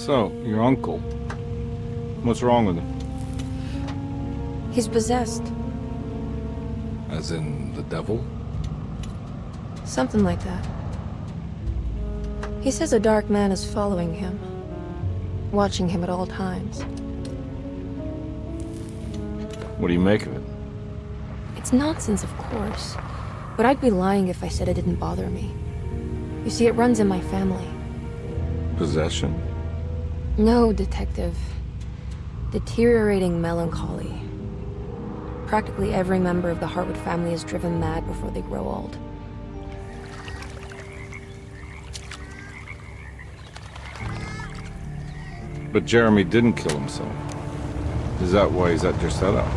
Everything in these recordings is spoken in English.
So, your uncle. What's wrong with him? He's possessed. As in the devil? Something like that. He says a dark man is following him, watching him at all times. What do you make of it? It's nonsense, of course, but I'd be lying if I said it didn't bother me. You see, it runs in my family. Possession? No, detective. Deteriorating melancholy. Practically every member of the Hartwood family is driven mad before they grow old. But Jeremy didn't kill himself. Is that why he's at your setup?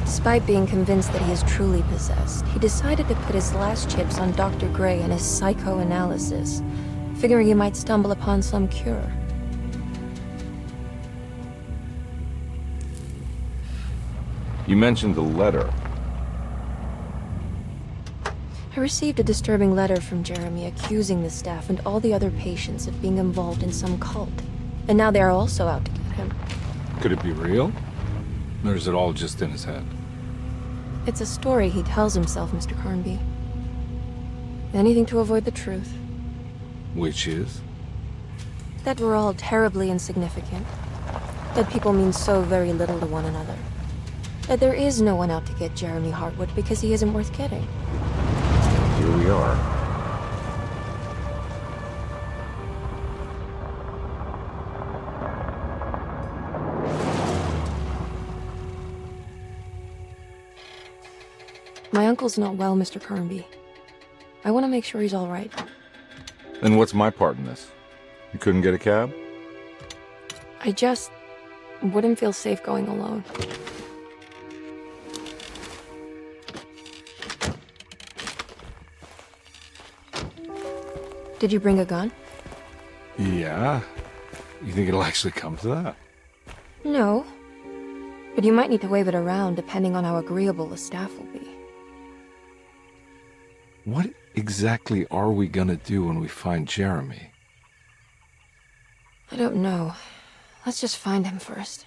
Despite being convinced that he is truly possessed, he decided to put his last chips on Dr. Gray and his psychoanalysis, figuring he might stumble upon some cure. You mentioned the letter. I received a disturbing letter from Jeremy accusing the staff and all the other patients of being involved in some cult. And now they are also out to get him. Could it be real? Or is it all just in his head? It's a story he tells himself, Mr. Carnby. Anything to avoid the truth. Which is? That we're all terribly insignificant. That people mean so very little to one another. That there is no one out to get Jeremy Hartwood because he isn't worth getting. Here we are. My uncle's not well, Mr. Carnby. I want to make sure he's all right. Then what's my part in this? You couldn't get a cab? I just wouldn't feel safe going alone. Did you bring a gun? Yeah. You think it'll actually come to that? No. But you might need to wave it around depending on how agreeable the staff will be. What exactly are we gonna do when we find Jeremy? I don't know. Let's just find him first.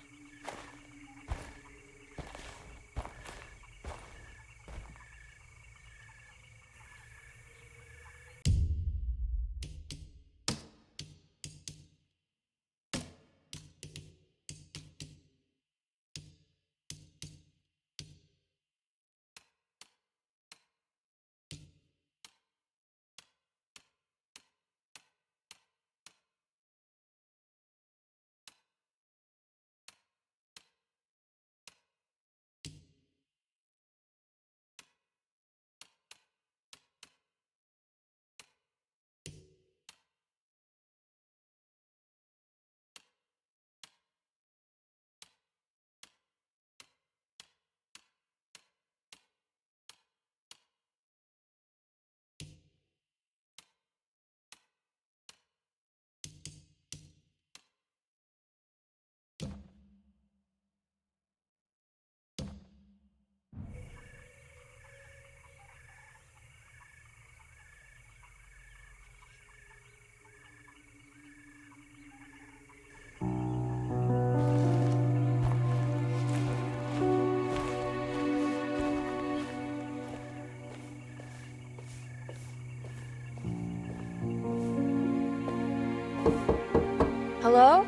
Hello?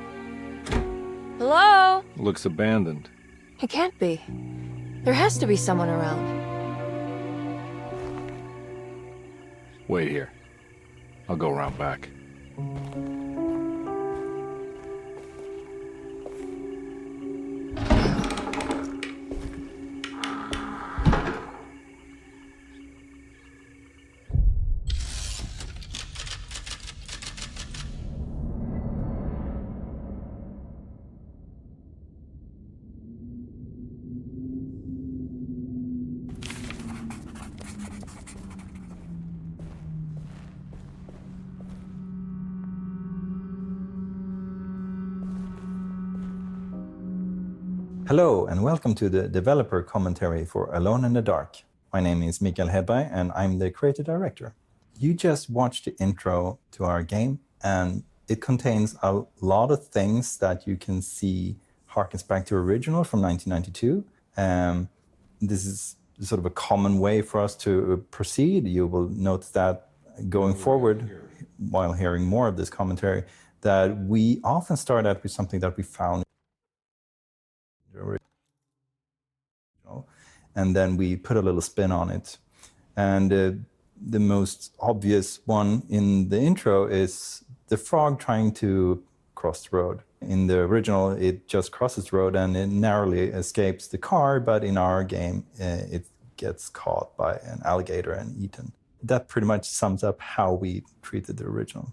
Hello? Looks abandoned. It can't be. There has to be someone around. Wait here. I'll go around back. Hello and welcome to the developer commentary for Alone in the Dark. My name is Mikael Hedberg and I'm the creative director. You just watched the intro to our game and it contains a lot of things that you can see harkens back to original from 1992. This is sort of a common way for us to proceed. You will notice that going forward, while hearing more of this commentary, that we often start out with something that we found and then we put a little spin on it. And the most obvious one in the intro is the frog trying to cross the road. In the original, it just crosses the road and it narrowly escapes the car, but in our game, it gets caught by an alligator and eaten. That pretty much sums up how we treated the original.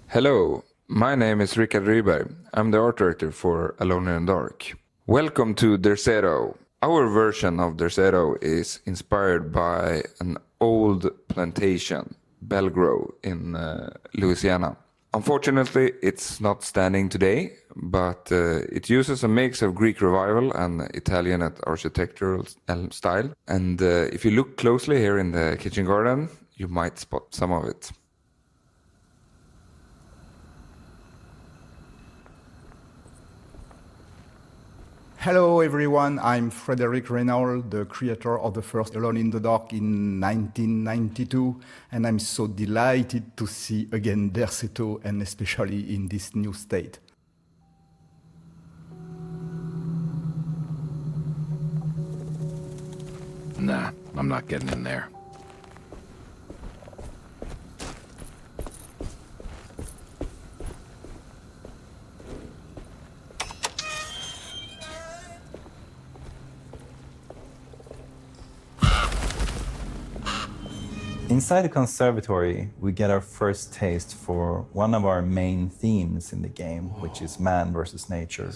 Hello, my name is Rickard Ryberg. I'm the art director for Alone in the Dark. Welcome to Dersero. Our version of Dersero is inspired by an old plantation, Belgrove, in Louisiana. Unfortunately, it's not standing today, but it uses a mix of Greek revival and Italian architectural style. And if you look closely here in the kitchen garden, you might spot some of it. Hello everyone, I'm Frederic Reynolds, the creator of the first Alone in the Dark in 1992, and I'm so delighted to see again Derceto, and especially in this new state. Nah, I'm not getting in there. Inside the conservatory, we get our first taste for one of our main themes in the game, which is man versus nature,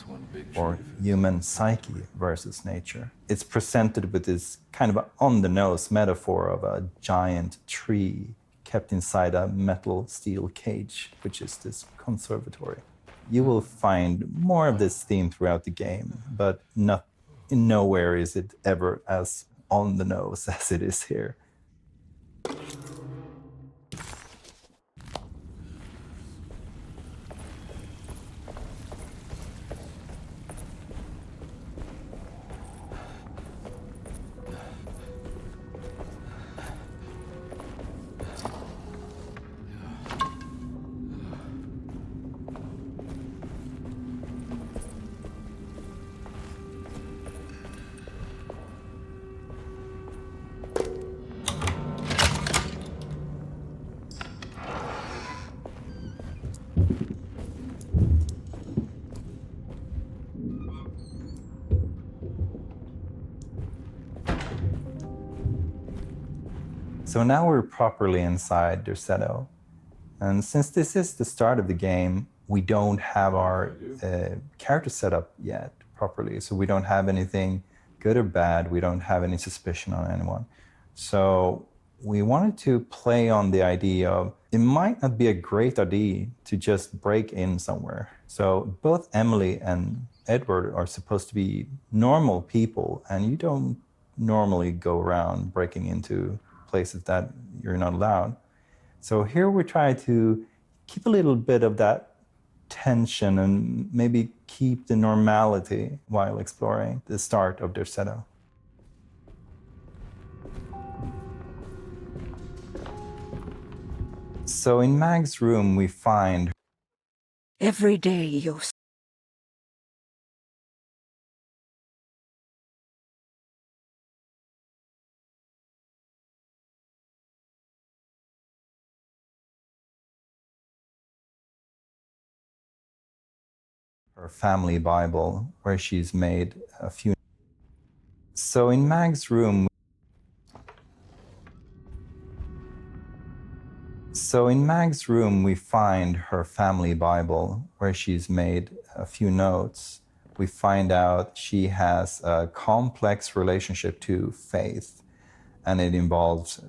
or human psyche versus nature. It's presented with this kind of on-the-nose metaphor of a giant tree kept inside a metal steel cage, which is this conservatory. You will find more of this theme throughout the game, but nowhere is it ever as on-the-nose as it is here. So now we're properly inside Derceto. And since this is the start of the game, we don't have our character set up yet properly. So we don't have anything good or bad. We don't have any suspicion on anyone. So we wanted to play on the idea of it might not be a great idea to just break in somewhere. So both Emily and Edward are supposed to be normal people, and you don't normally go around breaking into places that you're not allowed. So here we try to keep a little bit of that tension and maybe keep the normality while exploring the start of Derceto. So in Mag's room, we find Every day you her family Bible, where she's made a few. So in Mag's room, we find her family Bible, where she's made a few notes. We find out she has a complex relationship to faith, and it involves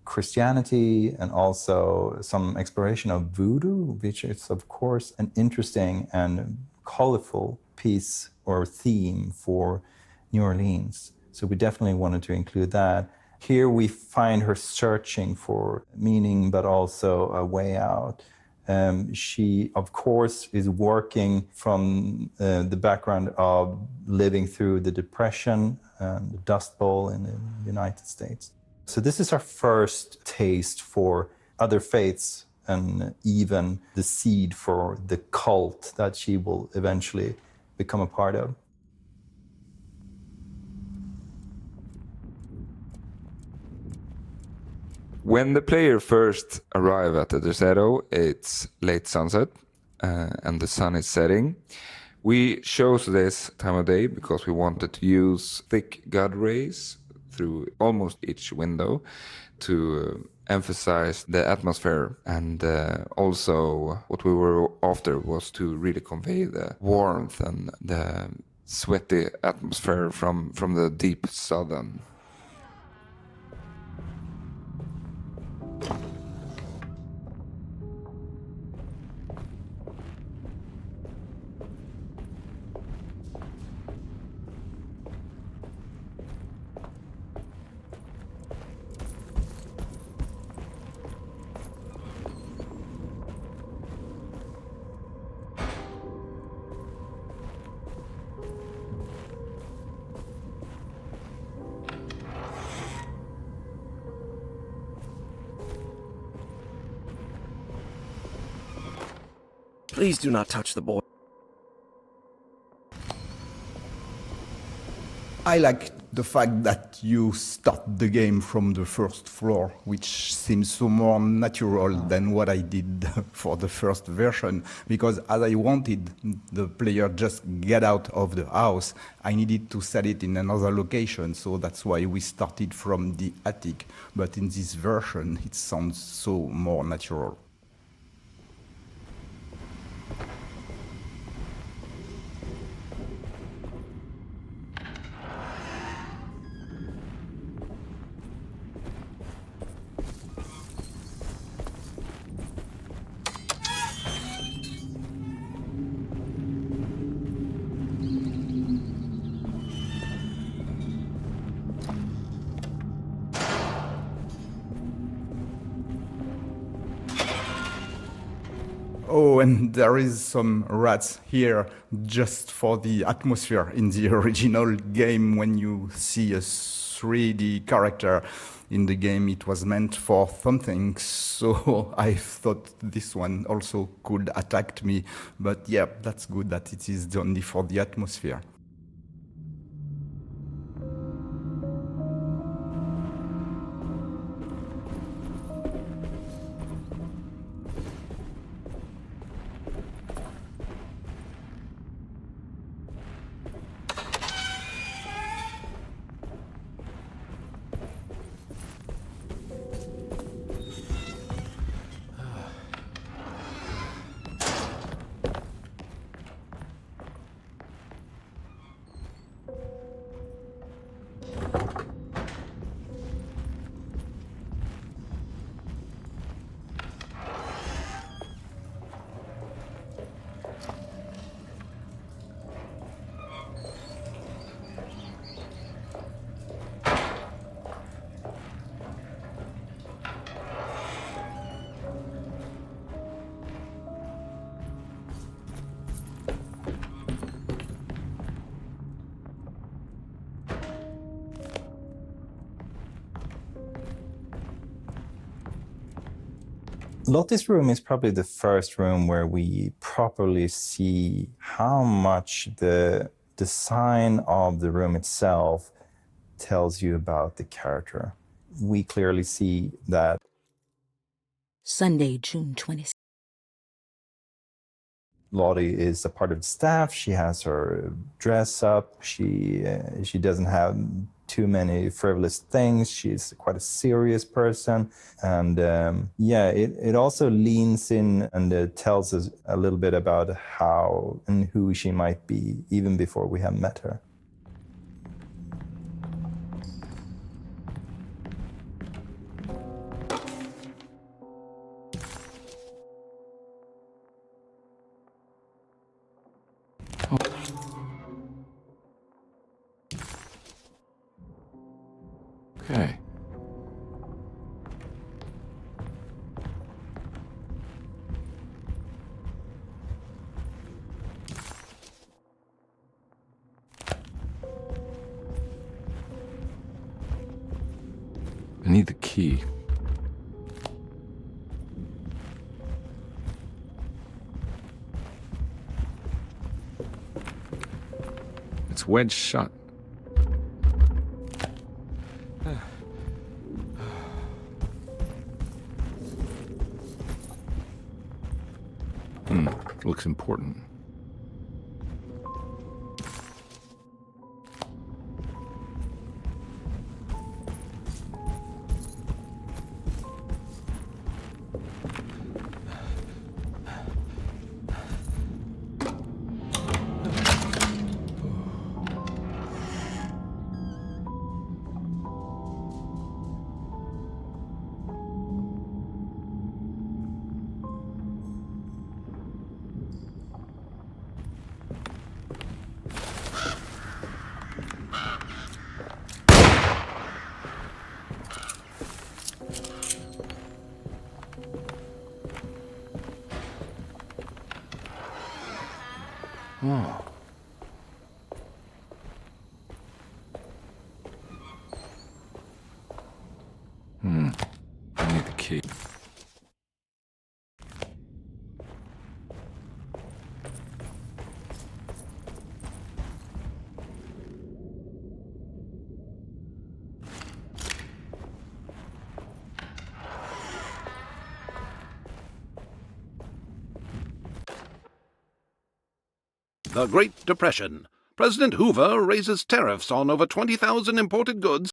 Christianity and also some exploration of voodoo, which is, of course, an interesting and colorful piece or theme for New Orleans. So we definitely wanted to include that. Here we find her searching for meaning, but also a way out. She, of course, is working from the background of living through the Depression and the Dust Bowl in the United States. So this is our first taste for other faiths and even the seed for the cult that she will eventually become a part of. When the player first arrive at the Desero, it's late sunset and the sun is setting. We chose this time of day because we wanted to use thick God rays through almost each window to emphasize the atmosphere, and also what we were after was to really convey the warmth and the sweaty atmosphere from the deep southern. Please do not touch the boy. I like the fact that you start the game from the first floor, which seems so more natural than what I did for the first version, because as I wanted the player just get out of the house, I needed to set it in another location, so that's why we started from the attic. But in this version, it sounds so more natural. Oh, and there is some rats here just for the atmosphere. In the original game, when you see a 3D character in the game, it was meant for something. So I thought this one also could attack me. But yeah, that's good that it is only for the atmosphere. Lotte's room is probably the first room where we properly see how much the design of the room itself tells you about the character. We clearly see that Sunday, June 26th. Lottie is a part of the staff. She has her dress up. She doesn't have too many frivolous things. She's quite a serious person. And it also leans in and tells us a little bit about how and who she might be even before we have met her. Okay. I need the key. It's wedged shut. Looks important. Oh. I need the key. The Great Depression. President Hoover raises tariffs on over 20,000 imported goods.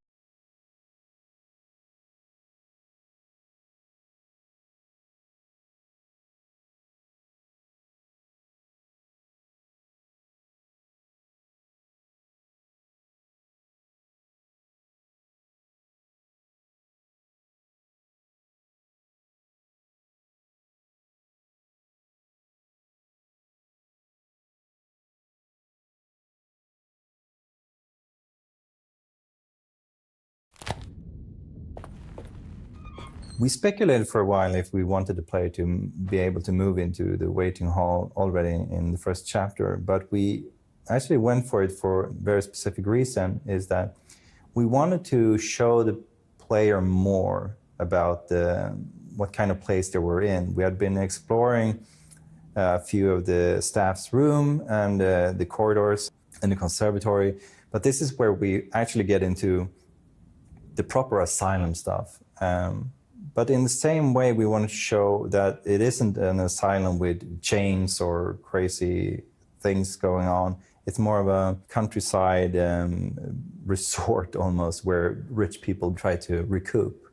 We speculated for a while if we wanted the player to be able to move into the waiting hall already in the first chapter, but we actually went for it for a very specific reason, is that we wanted to show the player more about what kind of place they were in. We had been exploring a few of the staff's room and the corridors and the conservatory, but this is where we actually get into the proper asylum stuff. But in the same way, we want to show that it isn't an asylum with chains or crazy things going on. It's more of a countryside resort almost, where rich people try to recoup.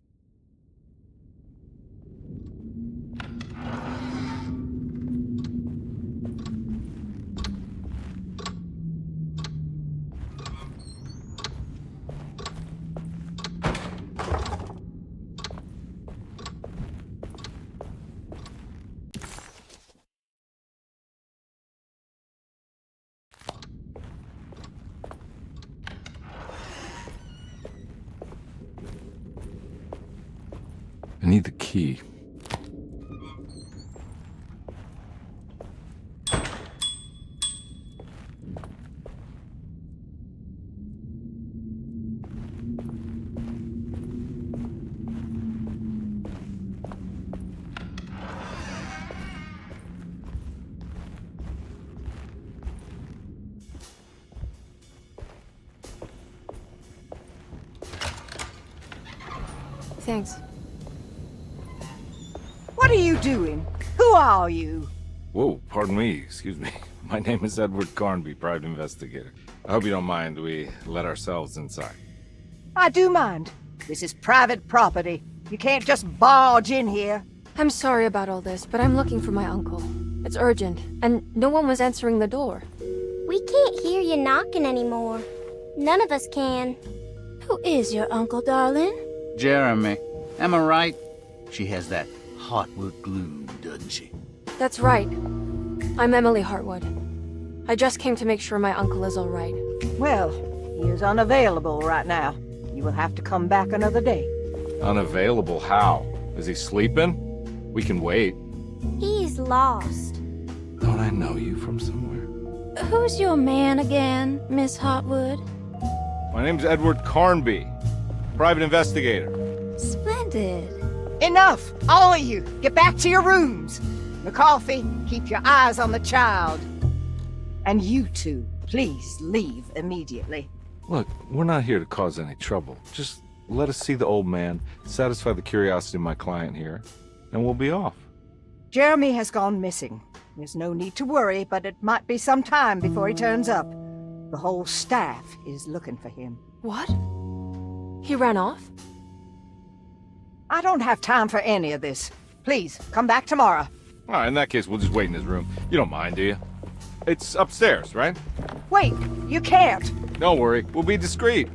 I need the key. thanks. What are you doing? Who are you? Whoa, pardon me, excuse me. My name is Edward Carnby, private investigator. I hope you don't mind we let ourselves inside. I do mind. This is private property. You can't just barge in here. I'm sorry about all this, but I'm looking for my uncle. It's urgent, and no one was answering the door. We can't hear you knocking anymore. None of us can. Who is your uncle, darling? Jeremy. Am I right? She has that heartwood glue, doesn't she? That's right. I'm Emily Hartwood. I just came to make sure my uncle is all right. Well, he is unavailable right now. You will have to come back another day. Unavailable how? Is he sleeping? We can wait. He's lost. Don't I know you from somewhere? Who's your man again, Miss Hartwood? My name's Edward Carnby, private investigator. Splendid. Enough! All of you, get back to your rooms. McCarthy, keep your eyes on the child. And you two, please leave immediately. Look, we're not here to cause any trouble. Just let us see the old man, satisfy the curiosity of my client here, and we'll be off. Jeremy has gone missing. There's no need to worry, but it might be some time before he turns up. The whole staff is looking for him. What? He ran off? I don't have time for any of this. Please, come back tomorrow. All right, in that case, we'll just wait in his room. You don't mind, do you? It's upstairs, right? Wait, you can't. Don't worry, we'll be discreet.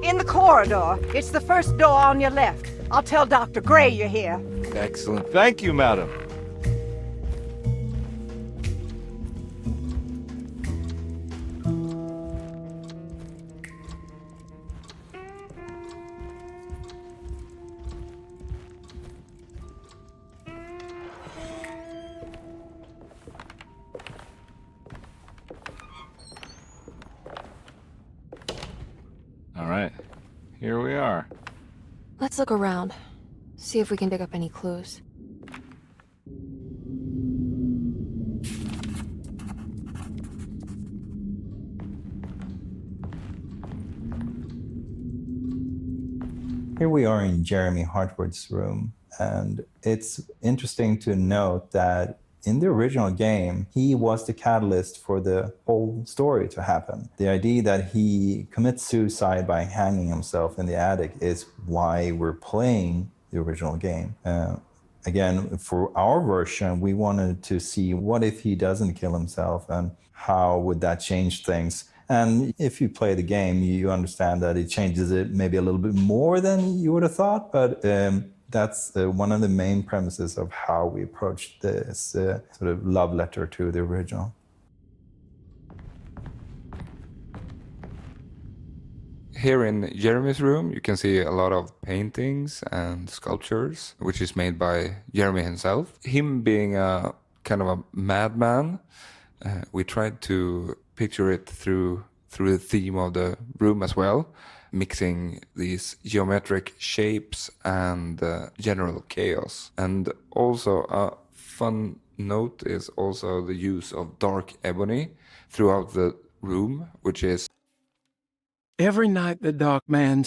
In the corridor. It's the first door on your left. I'll tell Dr. Gray you're here. Excellent. Thank you, madam. All right, here we are. Let's look around. See if we can dig up any clues. Here we are in Jeremy Hartwood's room, and it's interesting to note that in the original game, he was the catalyst for the whole story to happen. The idea that he commits suicide by hanging himself in the attic is why we're playing the original game. Again, for our version, we wanted to see what if he doesn't kill himself and how would that change things. And if you play the game, you understand that it changes it maybe a little bit more than you would have thought, but that's one of the main premises of how we approached this sort of love letter to the original. Here in Jeremy's room, you can see a lot of paintings and sculptures, which is made by Jeremy himself. Him being a kind of a madman, we tried to picture it through the theme of the room as well, mixing these geometric shapes and general chaos. And also a fun note is also the use of dark ebony throughout the room, which is every night the dark man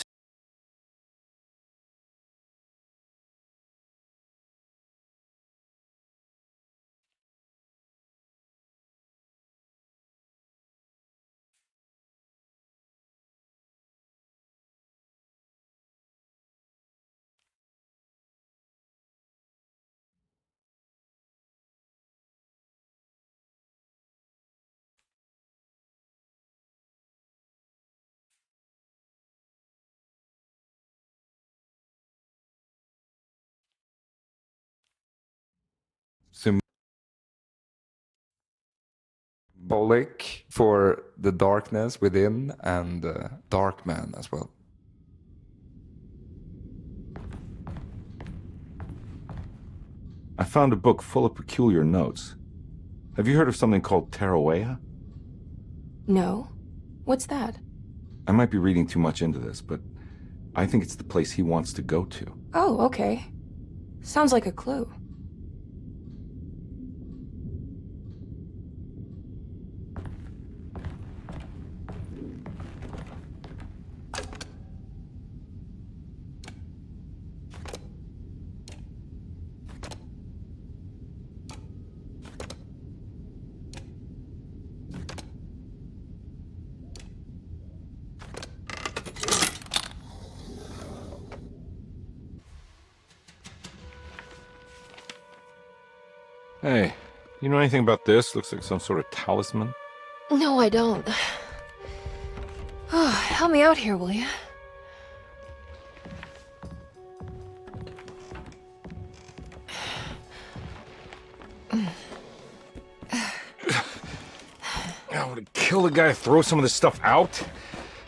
symbolic for the darkness within and dark man as well. I found a book full of peculiar notes. Have you heard of something called Tarawea? No. What's that? I might be reading too much into this, but I think it's the place he wants to go to. Oh, okay. Sounds like a clue. Hey, you know anything about this? Looks like some sort of talisman. No, I don't. Oh, help me out here, will you? I would kill the guy to throw some of this stuff out.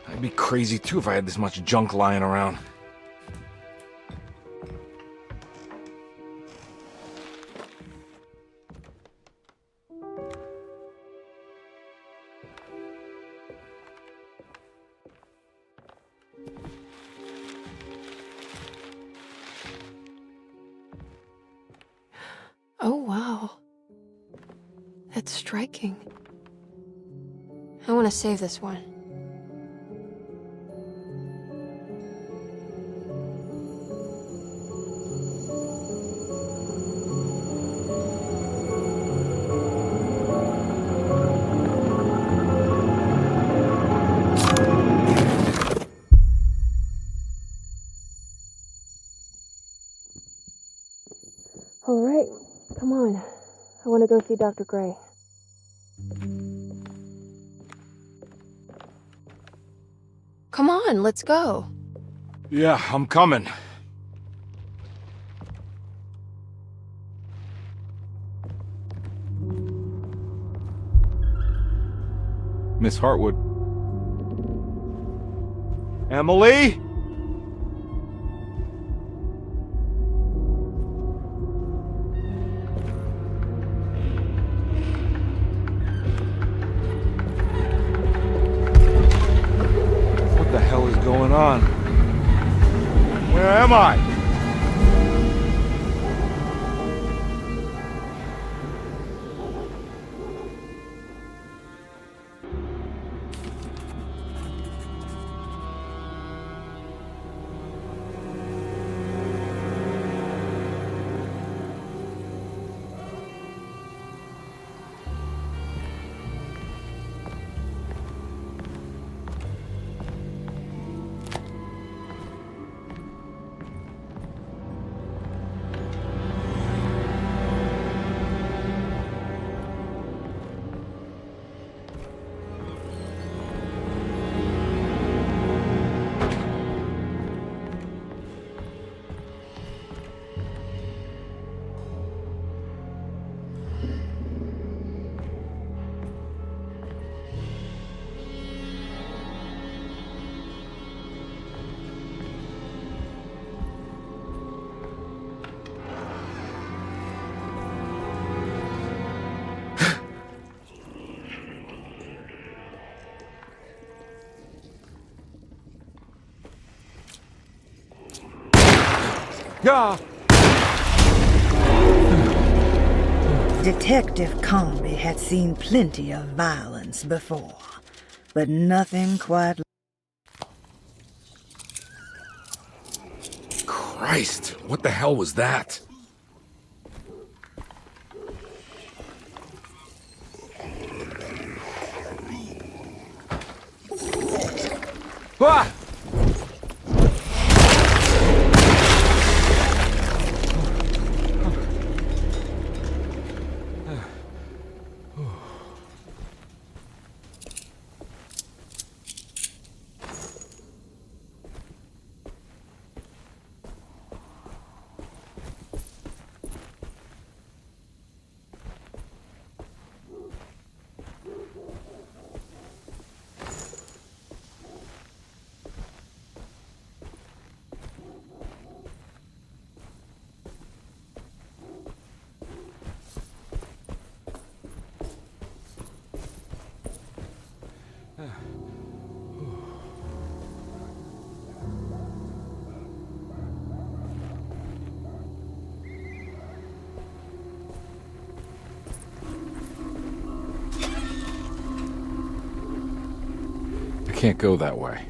I'd be crazy too if I had this much junk lying around. Oh, wow. That's striking. I want to save this one. All right, come on. I want to go see Dr. Gray. Come on, let's go. Yeah, I'm coming. Miss Hartwood. Emily? What the hell is going on? Where am I? Yeah. Detective Comby had seen plenty of violence before, but nothing quite. Christ, what the hell was that? Ah! I can't go that way.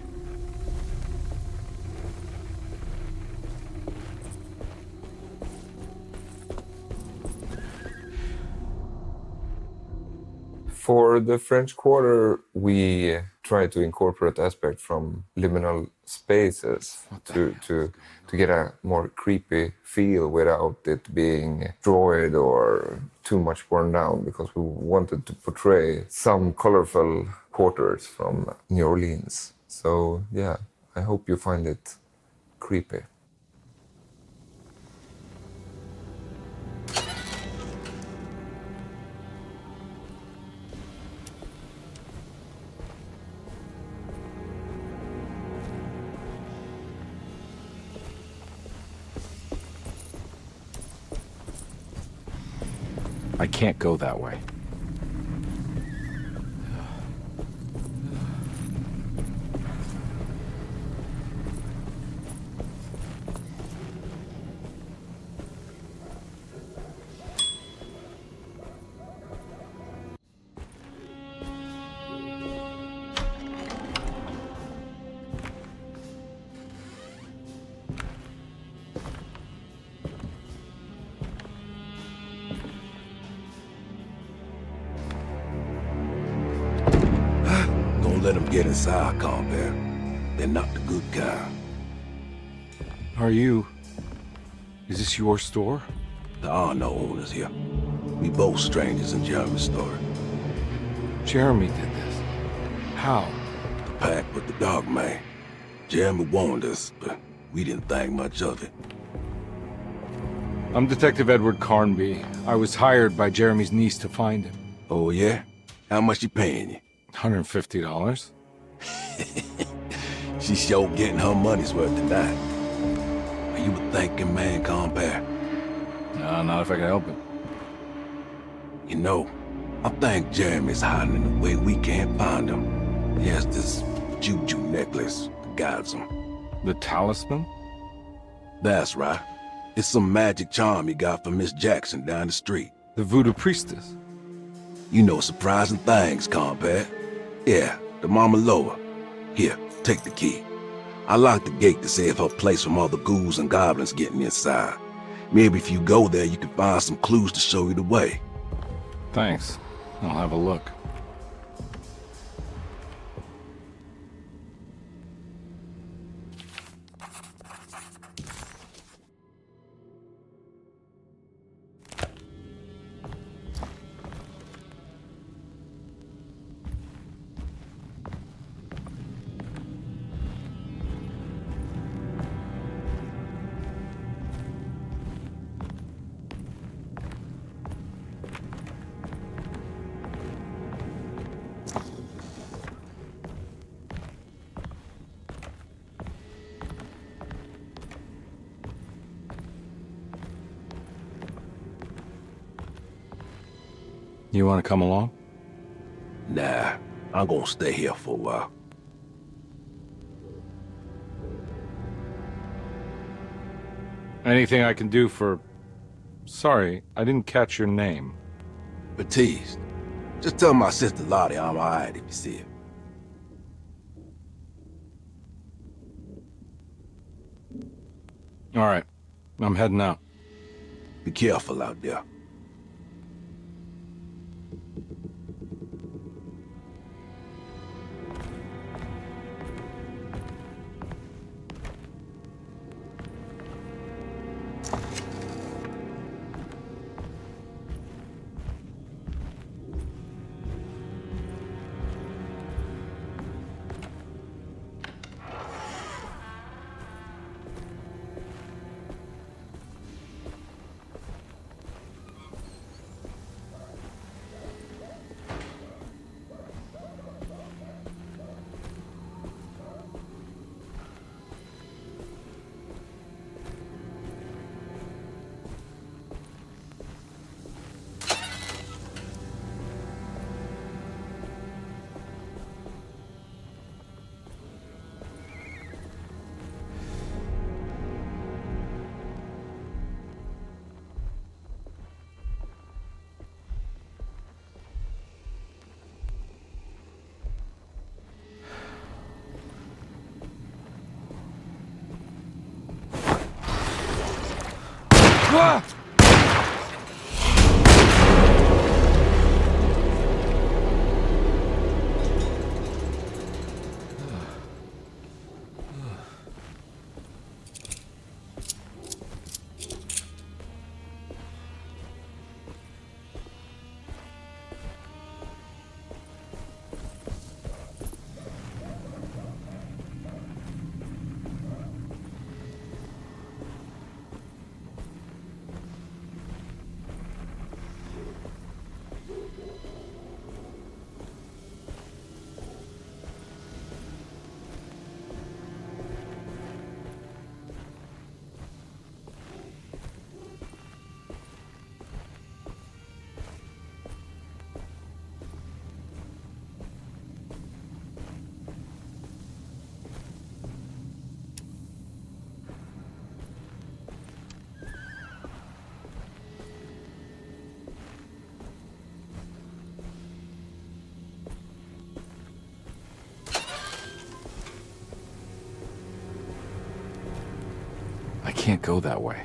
For the French Quarter, we try to incorporate aspects from liminal spaces to get a more creepy feel without it being destroyed or too much worn down, because we wanted to portray some colorful quarters from New Orleans. So yeah, I hope you find it creepy. I can't go that way. Let them get inside, combat. They're not the good kind. Is this your store? There are no owners here. We both strangers in Jeremy's store. Jeremy did this. How? The pact with the dog man. Jeremy warned us, but we didn't think much of it. I'm Detective Edward Carnby. I was hired by Jeremy's niece to find him. Oh, yeah? How much she paying you? $150. She's sure getting her money's worth tonight. Are you a thinking man, compare? No, not if I can help it. You know, I think Jeremy's hiding in a way we can't find him. He has this juju necklace that guides him. The talisman? That's right. It's some magic charm he got from Miss Jackson down the street. The voodoo priestess? You know surprising things, compare. Yeah, the Mama Loa. Here, take the key. I locked the gate to save her place from all the ghouls and goblins getting inside. Maybe if you go there, you can find some clues to show you the way. Thanks. I'll have a look. You want to come along? Nah, I'm gonna stay here for a while. Anything I can do for... Sorry, I didn't catch your name. Baptiste. Just tell my sister Lottie I'm alright if you see her. All right, I'm heading out. Be careful out there. Ah! I can't go that way.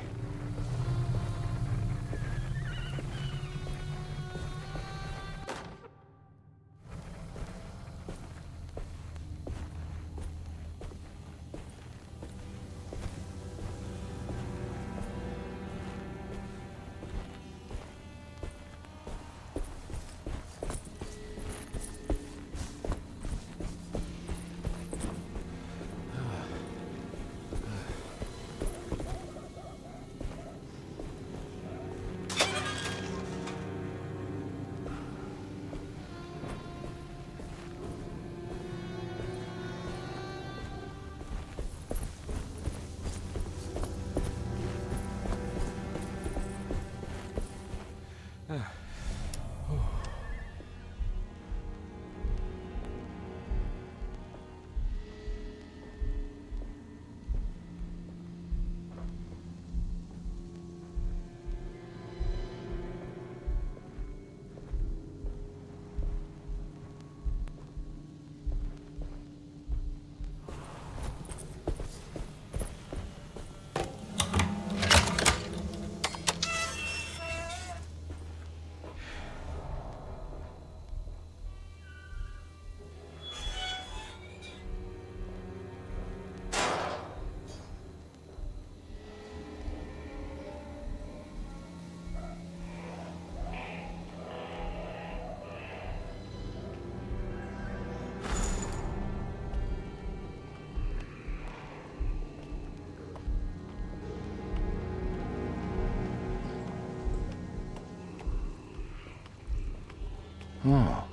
Oh.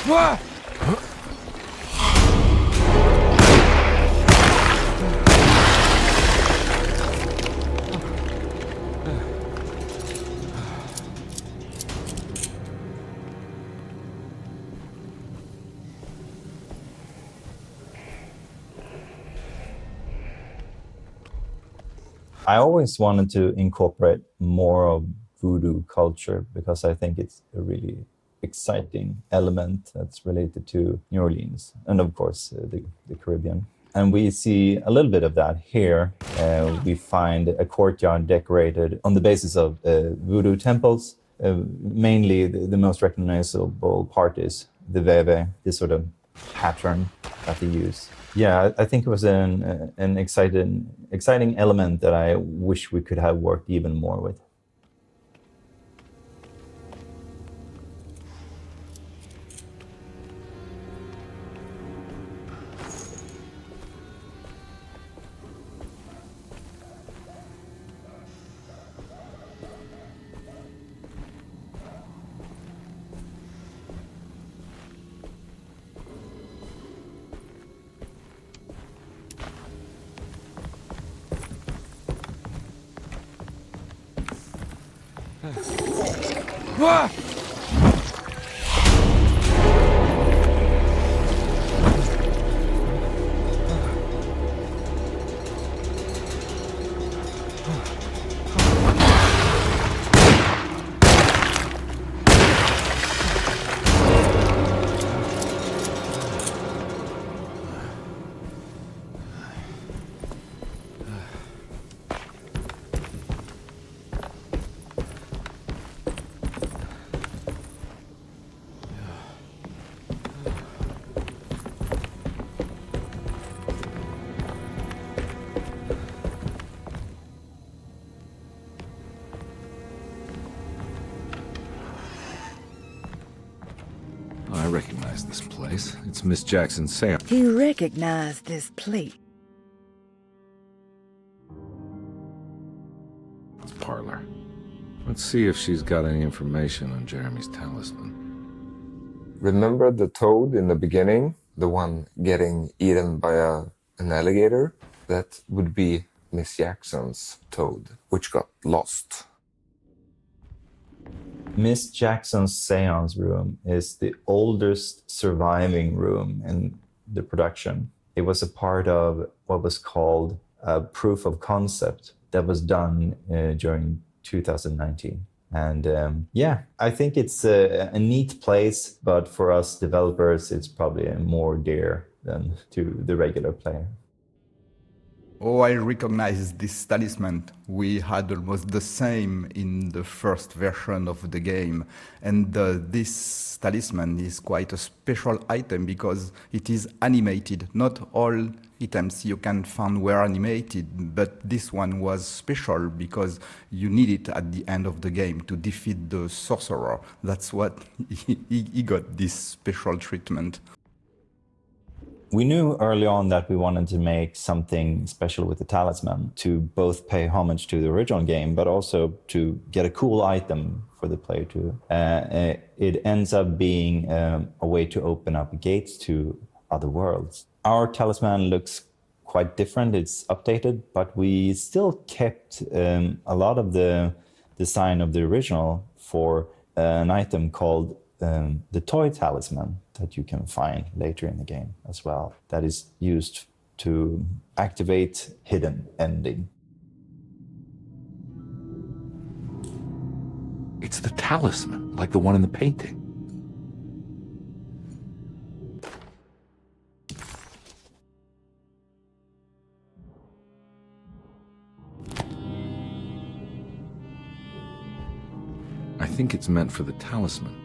Ah! I always wanted to incorporate more of voodoo culture because I think it's a really exciting element that's related to New Orleans and, of course, the Caribbean. And we see a little bit of that here. We find a courtyard decorated on the basis of voodoo temples. Mainly, the most recognizable part is the veve, this sort of pattern that they use. Yeah, I think it was an exciting element that I wish we could have worked even more with. Ah! I recognize this place. It's Miss Jackson's seance. He recognized this plate. It's parlor. Let's see if she's got any information on Jeremy's talisman. Remember the toad in the beginning? The one getting eaten by an alligator? That would be Miss Jackson's toad, which got lost. Miss Jackson's seance room is the oldest surviving room in the production. It was a part of what was called a proof of concept that was done during 2019. And yeah, I think it's a neat place, but for us developers, it's probably more dear than to the regular player. Oh, I recognize this talisman. We had almost the same in the first version of the game. And this talisman is quite a special item because it is animated. Not all items you can find were animated, but this one was special because you need it at the end of the game to defeat the sorcerer. That's what he got this special treatment. We knew early on that we wanted to make something special with the talisman to both pay homage to the original game, but also to get a cool item for the player to. It ends up being a way to open up gates to other worlds. Our talisman looks quite different. It's updated, but we still kept a lot of the design of the original for an item called the toy talisman that you can find later in the game as well, that is used to activate hidden ending. It's the talisman, like the one in the painting. I think it's meant for the talisman.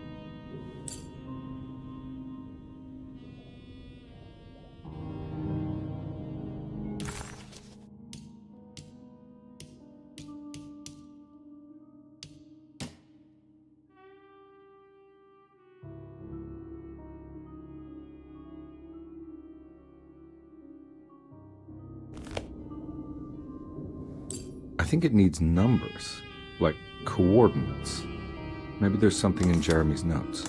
I think it needs numbers, like coordinates. Maybe there's something in Jeremy's notes.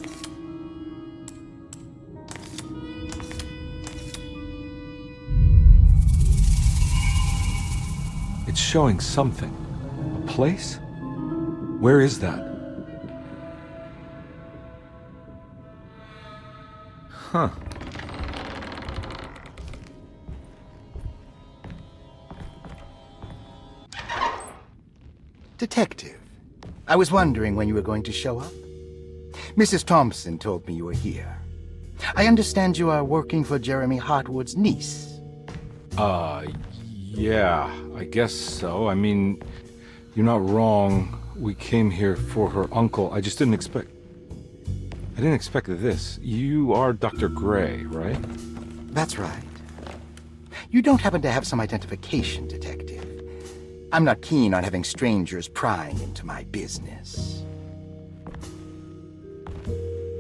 It's showing something. A place? Where is that? Huh. Detective, I was wondering when you were going to show up. Mrs. Thompson told me you were here. I understand you are working for Jeremy Hartwood's niece. Yeah, I guess so. I mean, you're not wrong. We came here for her uncle. I just didn't expect this. You are Dr. Gray, right? That's right. You don't happen to have some identification, Detective. I'm not keen on having strangers prying into my business.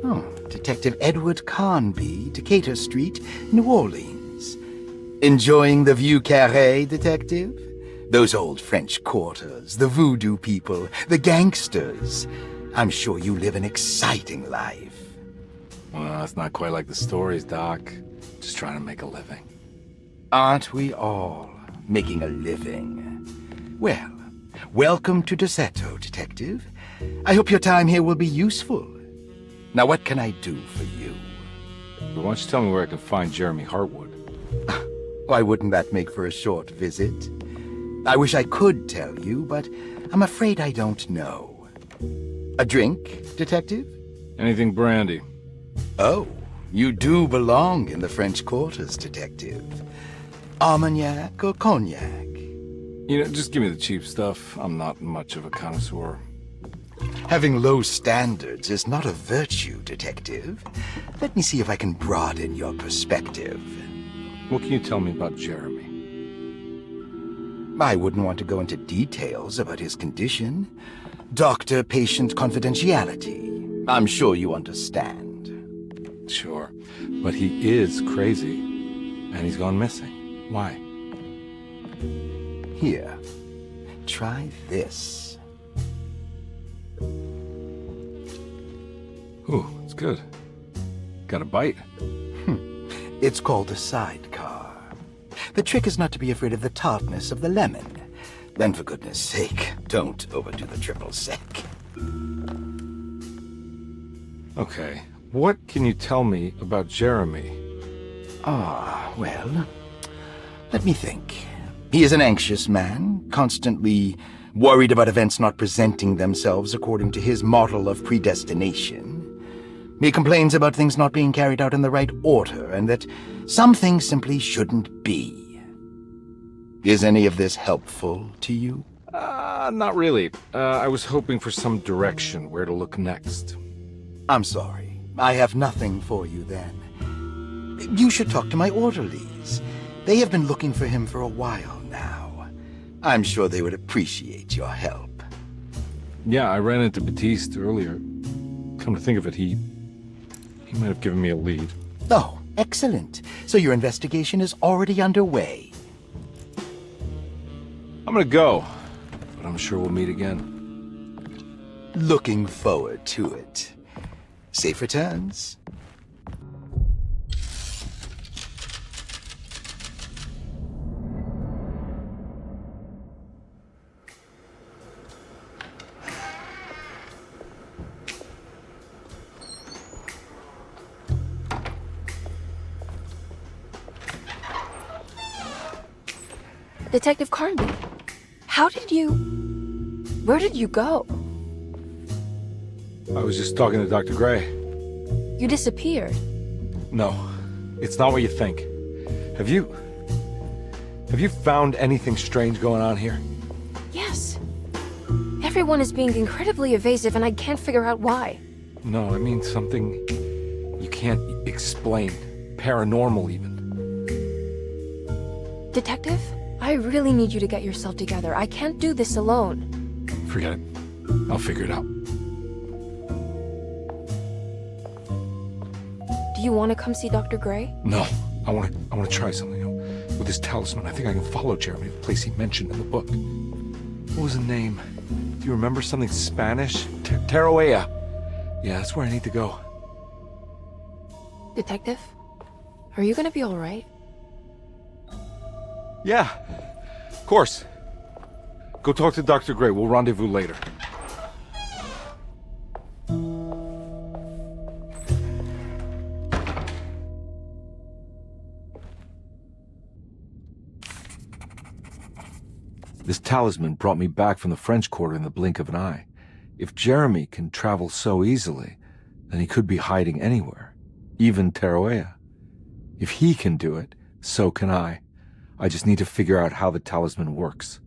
Oh, Detective Edward Carnby, Decatur Street, New Orleans. Enjoying the Vieux Carré, Detective? Those old French quarters, the voodoo people, the gangsters. I'm sure you live an exciting life. Well, it's not quite like the stories, Doc. Just trying to make a living. Aren't we all making a living? Well, welcome to Deseto, Detective. I hope your time here will be useful. Now, what can I do for you? But why don't you tell me where I can find Jeremy Hartwood? Why wouldn't that make for a short visit? I wish I could tell you, but I'm afraid I don't know. A drink, Detective? Anything brandy. Oh, you do belong in the French quarters, Detective. Armagnac or cognac? You know, just give me the cheap stuff. I'm not much of a connoisseur. Having low standards is not a virtue, Detective. Let me see if I can broaden your perspective. What can you tell me about Jeremy? I wouldn't want to go into details about his condition. Doctor-patient confidentiality. I'm sure you understand. Sure, but he is crazy, and he's gone missing. Why? Here, try this. Ooh, it's good. Got a bite? It's called a sidecar. The trick is not to be afraid of the tartness of the lemon. Then, for goodness sake, don't overdo the triple sec. Okay, what can you tell me about Jeremy? Well, let me think. He is an anxious man, constantly Worried about events not presenting themselves according to his model of predestination. He complains about things not being carried out in the right order, and that some things simply shouldn't be. Is any of this helpful to you? Not really. I was hoping for some direction where to look next. I'm sorry. I have nothing for you then. You should talk to my orderlies. They have been looking for him for a while now. I'm sure they would appreciate your help. Yeah, I ran into Batiste earlier. Come to think of it, he might have given me a lead. Oh, excellent. So your investigation is already underway. I'm gonna go, but I'm sure we'll meet again. Looking forward to it. Safe returns. Detective Carnby, where did you go? I was just talking to Dr. Gray. You disappeared. No, it's not what you think. Have you found anything strange going on here? Yes. Everyone is being incredibly evasive and I can't figure out why. No, I mean something you can't explain. Paranormal, even. Detective, I really need you to get yourself together. I can't do this alone. Forget it. I'll figure it out. Do you want to come see Dr. Gray? No, I want to try something. With this talisman, I think I can follow Jeremy to the place he mentioned in the book. What was the name? Do you remember something Spanish? Teruella. Yeah, that's where I need to go. Detective, are you gonna be all right? Yeah, of course. Go talk to Dr. Gray. We'll rendezvous later. This talisman brought me back from the French Quarter in the blink of an eye. If Jeremy can travel so easily, then he could be hiding anywhere, even Teruella. If he can do it, so can I. I just need to figure out how the talisman works.